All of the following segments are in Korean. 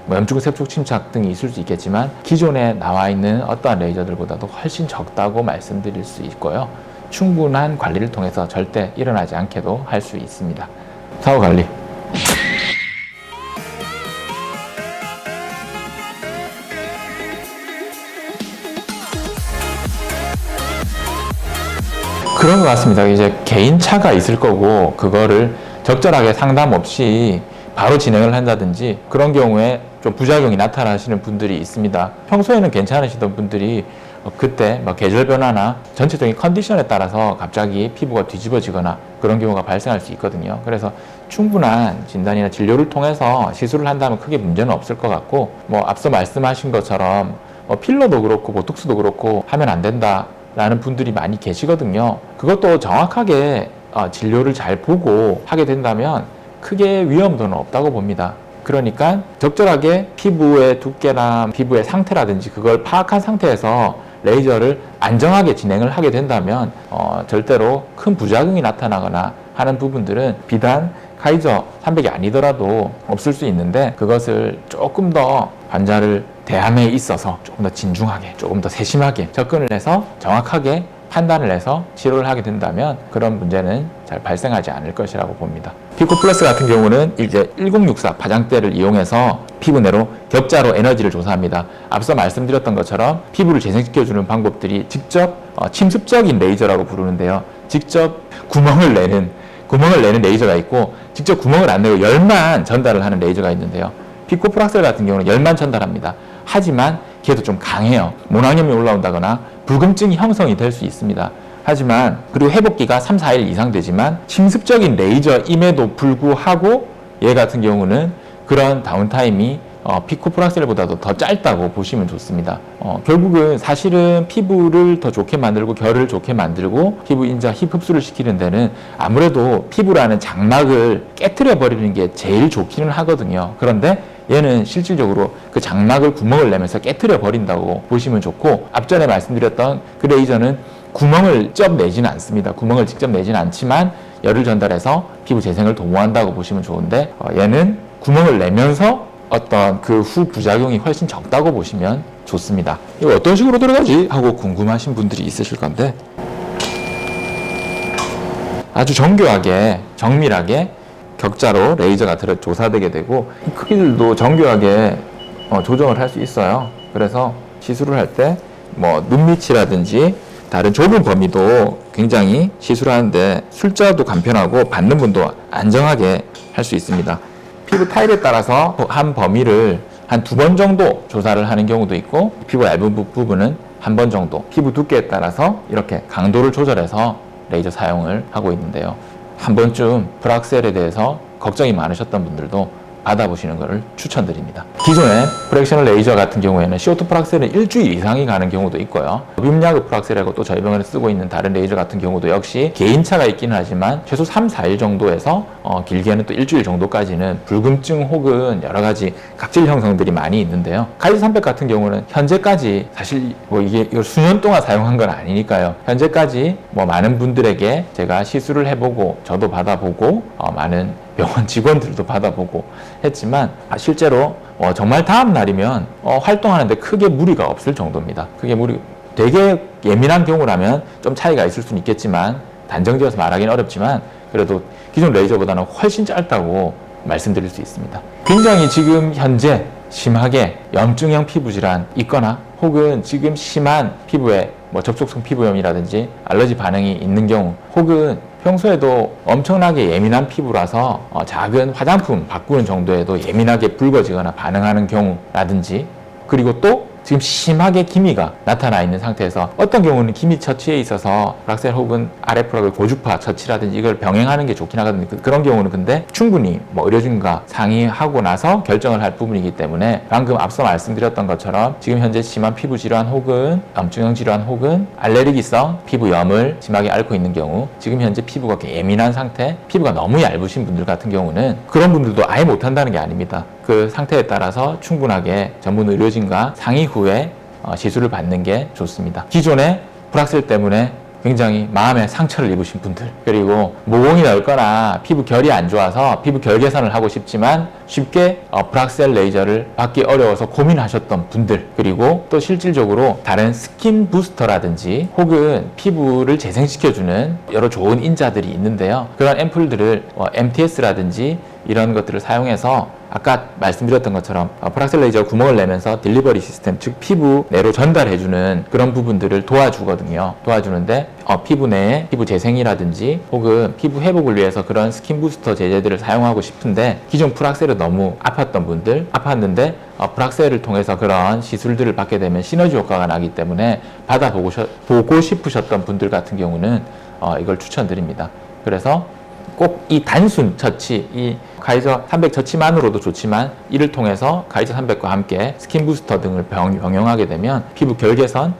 뭐 염증 세포 침착 등이 있을 수 있겠지만 기존에 나와 있는 어떠한 레이저들보다도 훨씬 적다고 말씀드릴 수 있고요. 충분한 관리를 통해서 절대 일어나지 않게도 할 수 있습니다. 사후 관리. 그런 것 같습니다. 이제 개인차가 있을 거고 그거를 적절하게 상담 없이 바로 진행을 한다든지 그런 경우에 좀 부작용이 나타나시는 분들이 있습니다. 평소에는 괜찮으시던 분들이 그때 계절 변화나 전체적인 컨디션에 따라서 갑자기 피부가 뒤집어지거나 그런 경우가 발생할 수 있거든요. 그래서 충분한 진단이나 진료를 통해서 시술을 한다면 크게 문제는 없을 것 같고, 앞서 말씀하신 것처럼 필러도 그렇고 보톡스도 그렇고 하면 안 된다라는 분들이 많이 계시거든요. 그것도 정확하게 진료를 잘 보고 하게 된다면 크게 위험도는 없다고 봅니다. 그러니까 적절하게 피부의 두께나 피부의 상태라든지 그걸 파악한 상태에서 레이저를 안정하게 진행을 하게 된다면 절대로 큰 부작용이 나타나거나 하는 부분들은 비단 카이저 300이 아니더라도 없을 수 있는데, 그것을 조금 더 환자를 대함에 있어서 조금 더 진중하게, 조금 더 세심하게 접근을 해서 정확하게 판단을 해서 치료를 하게 된다면 그런 문제는 잘 발생하지 않을 것이라고 봅니다. 피코플러스 같은 경우는 이제 1064 파장대를 이용해서 피부 내로 격자로 에너지를 조사합니다. 앞서 말씀드렸던 것처럼 피부를 재생시켜주는 방법들이 직접 침습적인 레이저라고 부르는데요. 직접 구멍을 내는 레이저가 있고, 직접 구멍을 안 내고 열만 전달을 하는 레이저가 있는데요. 피코프락셀 같은 경우는 열만 전달합니다. 하지만 걔도 좀 강해요. 모낭염이 올라온다거나 불금증이 형성이 될 수 있습니다. 하지만 그리고 회복기가 3, 4일 이상 되지만 침습적인 레이저임에도 불구하고 얘 같은 경우는 그런 다운타임이 피코프락셀보다도 더 짧다고 보시면 좋습니다. 결국은 사실은 피부를 더 좋게 만들고 결을 좋게 만들고 피부 인자 힙 흡수를 시키는 데는 아무래도 피부라는 장막을 깨트려 버리는 게 제일 좋기는 하거든요. 그런데 얘는 실질적으로 그 장막을 구멍을 내면서 깨트려 버린다고 보시면 좋고, 앞전에 말씀드렸던 그 레이저는 구멍을 직접 내지는 않습니다. 구멍을 직접 내지는 않지만 열을 전달해서 피부 재생을 도모한다고 보시면 좋은데, 얘는 구멍을 내면서 어떤 그 후 부작용이 훨씬 적다고 보시면 좋습니다. 이거 어떤 식으로 들어가지? 하고 궁금하신 분들이 있으실 건데, 아주 정교하게 정밀하게 격자로 레이저가 조사되게 되고, 크기들도 정교하게 조정을 할 수 있어요. 그래서 시술을 할 때 눈밑이라든지 다른 좁은 범위도 굉장히 시술하는데 술자도 간편하고 받는 분도 안정하게 할 수 있습니다. 피부 타입에 따라서 한 범위를 한 2번 정도 조사를 하는 경우도 있고, 피부 얇은 부분은 한 번 정도, 피부 두께에 따라서 이렇게 강도를 조절해서 레이저 사용을 하고 있는데요. 한 번쯤 프락셀에 대해서 걱정이 많으셨던 분들도 받아보시는 것을 추천드립니다. 기존의 프랙셔널 레이저 같은 경우에는 CO2 프락셀은 일주일 이상이 가는 경우도 있고요. 빔야그 프락셀이라고 또 저희 병원에 쓰고 있는 다른 레이저 같은 경우도 역시 개인차가 있기는 하지만 최소 3, 4일 정도에서 길게는 또 일주일 정도까지는 불금증 혹은 여러 가지 각질 형성들이 많이 있는데요. 카이저 300 같은 경우는 현재까지 사실 이걸 수년 동안 사용한 건 아니니까요. 현재까지 많은 분들에게 제가 시술을 해보고 저도 받아보고 많은 병원 직원들도 받아보고 했지만 실제로 정말 다음 날이면 활동하는데 크게 무리가 없을 정도입니다. 되게 예민한 경우라면 좀 차이가 있을 수는 있겠지만 단정지어서 말하기는 어렵지만 그래도 기존 레이저보다는 훨씬 짧다고 말씀드릴 수 있습니다. 굉장히 지금 현재 심하게 염증형 피부 질환 있거나 혹은 지금 심한 피부에 접촉성 피부염이라든지 알러지 반응이 있는 경우, 혹은 평소에도 엄청나게 예민한 피부라서 작은 화장품 바꾸는 정도에도 예민하게 붉어지거나 반응하는 경우라든지, 그리고 또 지금 심하게 기미가 나타나 있는 상태에서 어떤 경우는 기미 처치에 있어서 프락셀 혹은 RF라고 고주파 처치라든지 이걸 병행하는 게 좋긴 하거든요. 그런 경우는 근데 충분히 의료진과 상의하고 나서 결정을 할 부분이기 때문에 방금 앞서 말씀드렸던 것처럼 지금 현재 심한 피부 질환 혹은 염증형 질환 혹은 알레르기성 피부염을 심하게 앓고 있는 경우, 지금 현재 피부가 예민한 상태, 피부가 너무 얇으신 분들 같은 경우는 그런 분들도 아예 못한다는 게 아닙니다. 그 상태에 따라서 충분하게 전문 의료진과 상의 후에 시술을 받는 게 좋습니다. 기존의 프락셀 때문에 굉장히 마음에 상처를 입으신 분들, 그리고 모공이 넓거나 피부 결이 안 좋아서 피부 결 개선을 하고 싶지만 쉽게 브락셀 레이저를 받기 어려워서 고민하셨던 분들, 그리고 또 실질적으로 다른 스킨 부스터라든지 혹은 피부를 재생시켜주는 여러 좋은 인자들이 있는데요. 그런 앰플들을 MTS라든지 이런 것들을 사용해서 아까 말씀드렸던 것처럼 브락셀 레이저 구멍을 내면서 딜리버리 시스템, 즉 피부 내로 전달해주는 그런 부분들을 도와주거든요. 도와주는데 피부 내에 피부 재생이라든지 혹은 피부 회복을 위해서 그런 스킨 부스터 제제들을 사용하고 싶은데 기존 브락셀은 너무 아팠던 분들, 아팠는데 브락셀을 통해서 그런 시술들을 받게 되면 시너지 효과가 나기 때문에 받아보고 싶으셨던 분들 같은 경우는 이걸 추천드립니다. 그래서 꼭 이 단순 처치, 이 가이저 300 처치만으로도 좋지만 이를 통해서 가이저 300과 함께 스킨 부스터 등을 병용하게 되면 피부 결 개선,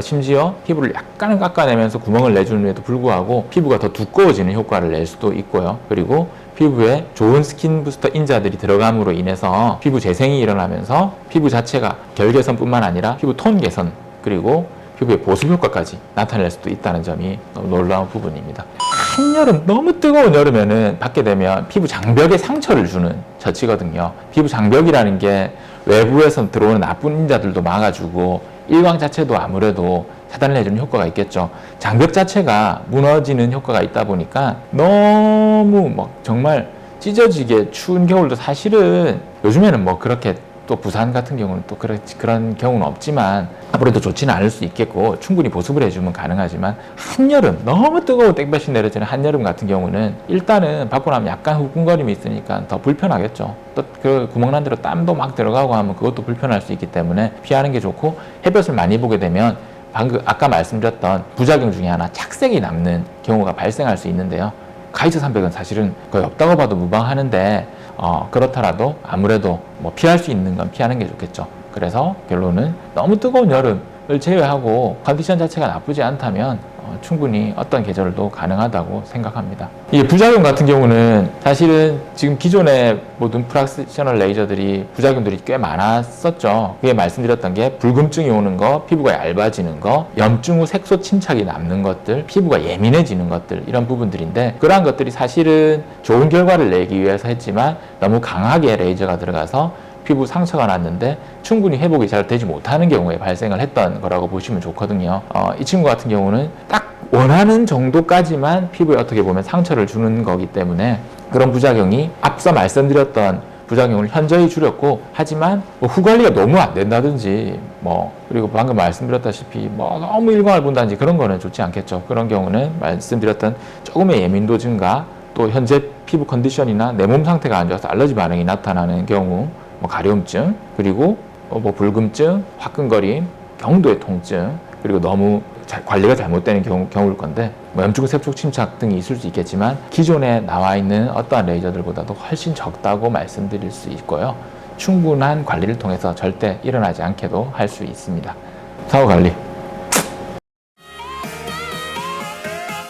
심지어 피부를 약간은 깎아내면서 구멍을 내주는데도 불구하고 피부가 더 두꺼워지는 효과를 낼 수도 있고요. 그리고 피부에 좋은 스킨 부스터 인자들이 들어감으로 인해서 피부 재생이 일어나면서 피부 자체가 결 개선뿐만 아니라 피부 톤 개선, 그리고 피부의 보습 효과까지 나타낼 수도 있다는 점이 너무 놀라운 부분입니다. 한여름, 너무 뜨거운 여름에는 받게 되면 피부 장벽에 상처를 주는 처치거든요. 피부 장벽이라는 게 외부에서 들어오는 나쁜 인자들도 막아주고 일광 자체도 아무래도 차단을 해주는 효과가 있겠죠. 장벽 자체가 무너지는 효과가 있다 보니까 너무 정말 찢어지게 추운 겨울도 사실은 요즘에는 그렇게 또 부산 같은 경우는 또 그런 경우는 없지만 앞으로도 좋지는 않을 수 있겠고 충분히 보습을 해주면 가능하지만 한여름, 너무 뜨거워 땡볕이 내려지는 한여름 같은 경우는 일단은 받고 나면 약간 후끈거림이 있으니까 더 불편하겠죠. 또 그 구멍난 대로 땀도 막 들어가고 하면 그것도 불편할 수 있기 때문에 피하는 게 좋고, 햇볕을 많이 보게 되면 방금 아까 말씀드렸던 부작용 중에 하나, 착색이 남는 경우가 발생할 수 있는데요. 가이저 300은 사실은 거의 없다고 봐도 무방하는데 그렇더라도 아무래도 피할 수 있는 건 피하는 게 좋겠죠. 그래서 결론은 너무 뜨거운 여름을 제외하고 컨디션 자체가 나쁘지 않다면 충분히 어떤 계절도 가능하다고 생각합니다. 이 부작용 같은 경우는 사실은 지금 기존의 모든 프락셔널 레이저들이 부작용들이 꽤 많았었죠. 그게 말씀드렸던 게 불금증이 오는 거, 피부가 얇아지는 거, 염증 후 색소 침착이 남는 것들, 피부가 예민해지는 것들, 이런 부분들인데 그러한 것들이 사실은 좋은 결과를 내기 위해서 했지만 너무 강하게 레이저가 들어가서 피부 상처가 났는데 충분히 회복이 잘 되지 못하는 경우에 발생을 했던 거라고 보시면 좋거든요. 이 친구 같은 경우는 딱 원하는 정도까지만 피부에 어떻게 보면 상처를 주는 거기 때문에 그런 부작용이 앞서 말씀드렸던 부작용을 현저히 줄였고, 하지만 후 관리가 너무 안 된다든지 그리고 방금 말씀드렸다시피 너무 일광을 본다든지 그런 거는 좋지 않겠죠. 그런 경우는 말씀드렸던 조금의 예민도 증가, 또 현재 피부 컨디션이나 내 몸 상태가 안 좋아서 알러지 반응이 나타나는 경우, 가려움증, 그리고 불금증, 화끈거림, 경도의 통증, 그리고 너무 관리가 잘못되는 경우일 건데 염증 색소 침착 등이 있을 수 있겠지만 기존에 나와 있는 어떠한 레이저들보다도 훨씬 적다고 말씀드릴 수 있고요. 충분한 관리를 통해서 절대 일어나지 않게도 할 수 있습니다. 사후 관리.